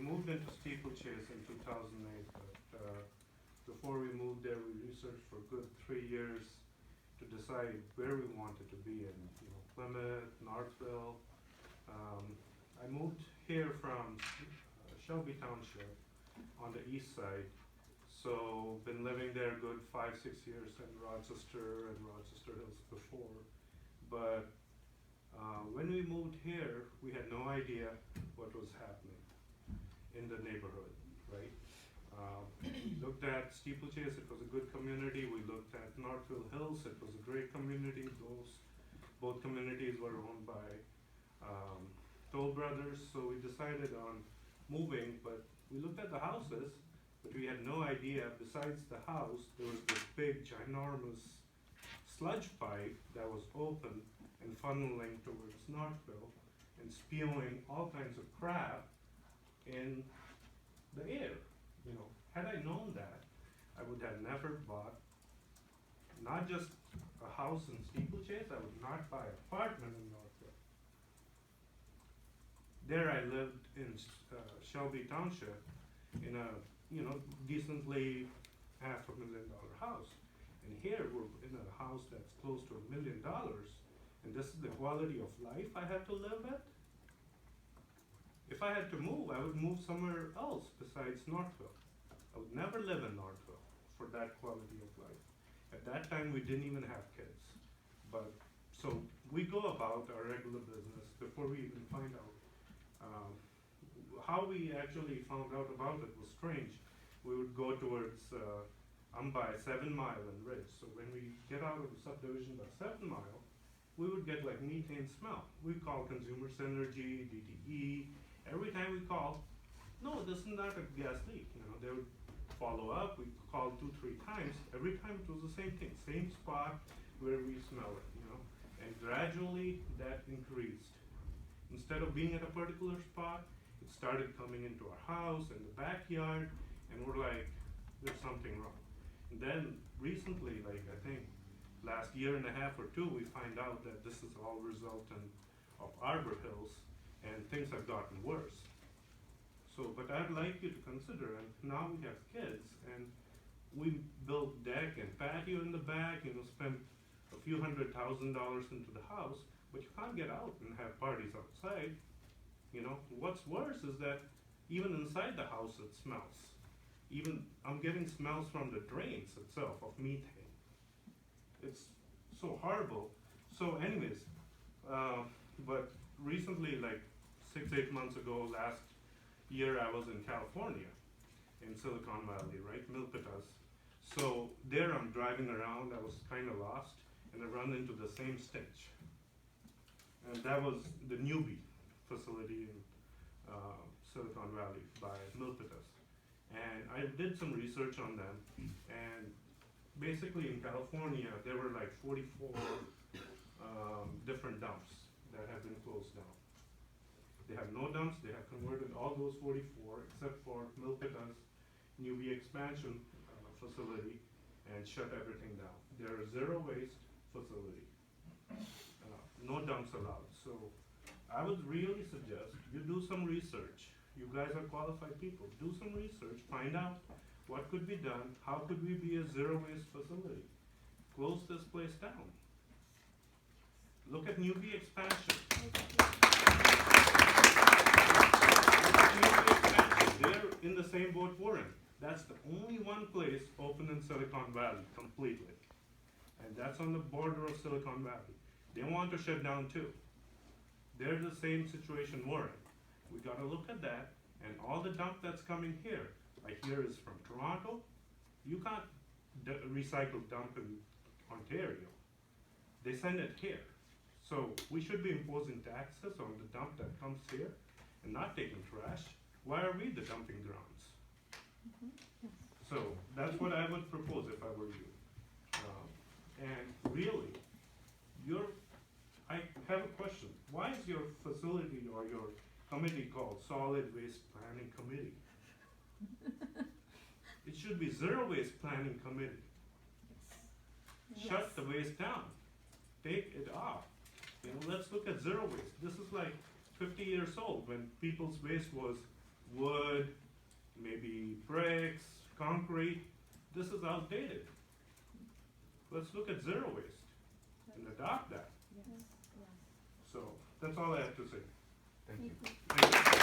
moved into Steeplechase in 2008, but before we moved there, we researched for a good 3 years to decide where we wanted to be in, Plymouth, Northville. I moved here from Shelby Township on the east side, so been living there a good 5-6 years in Rochester and Rochester Hills before. But when we moved here, we had no idea what was happening in the neighborhood, right? We looked at Steeplechase, it was a good community. We looked at Northville Hills, it was a great community. Both communities were owned by Toll Brothers, so we decided on moving, but we looked at the houses, but we had no idea, besides the house, there was this big, ginormous sludge pipe that was open and funneling towards Northville and spewing all kinds of crap in the air. Had I known that, I would have never bought not just a house in Steeplechase, I would not buy an apartment in Northville. There I lived in Shelby Township in a decently $500,000 house. And here we're in a house that's close to $1 million, and this is the quality of life I have to live at. If I had to move, I would move somewhere else besides Northville. I would never live in Northville for that quality of life. At that time, we didn't even have kids. But so we go about our regular business before we even find out. How we actually found out about it was strange. We would go towards, I'm by 7 Mile and Ridge. So when we get out of the subdivision by 7 Mile, we would get like methane smell. We call Consumer Synergy, DTE. Every time we call, no, this is not a gas leak. They would follow up. We called 2-3 times. Every time it was the same thing, same spot where we smell it. And gradually that increased. Instead of being at a particular spot, it started coming into our house and the backyard, and we're like, there's something wrong. And then recently, I think last year and a half or two, we find out that this is all resultant of Arbor Hills, and things have gotten worse. So, but I'd like you to consider, and now we have kids, and we built deck and patio in the back, spent a few $100,000 into the house, but you can't get out and have parties outside. What's worse is that even inside the house it smells. Even I'm getting smells from the drains itself of methane. It's so horrible. So anyways, but recently, like 6-8 months ago, last year I was in California, in Silicon Valley, right, Milpitas. So there I'm driving around, I was kind of lost, and I run into the same stench. And that was the Newbie facility in Silicon Valley by Milpitas. And I did some research on them, and basically in California, there were like 44 different dumps that have been closed down. They have no dumps, they have converted all those 44 except for Milpitas Newbie expansion facility and shut everything down. They're a zero waste facility. No dumps allowed. So I would really suggest you do some research. You guys are qualified people. Do some research, find out what could be done, how could we be a zero waste facility. Close this place down. Look at Newbie expansion. They're in the same boat we're in. That's the only one place open in Silicon Valley completely. And that's on the border of Silicon Valley. They want to shut down too. They're the same situation we're in. We gotta look at that, and all the dump that's coming here, like here is from Toronto. You can't recycle dump in Ontario. They send it here. So we should be imposing taxes on the dump that comes here and not taking trash. Why are we the dumping grounds? So that's what I would propose if I were you. And really, I have a question. Why is your facility or your committee called Solid Waste Planning Committee? It should be Zero Waste Planning Committee. Yes. Shut the waste down. Take it off. Let's look at zero waste. This is like 50 years old when people's waste was wood, maybe bricks, concrete. This is outdated. Let's look at zero waste and adopt that. Yes, yes. So that's all I have to say. Thank you. Thank you.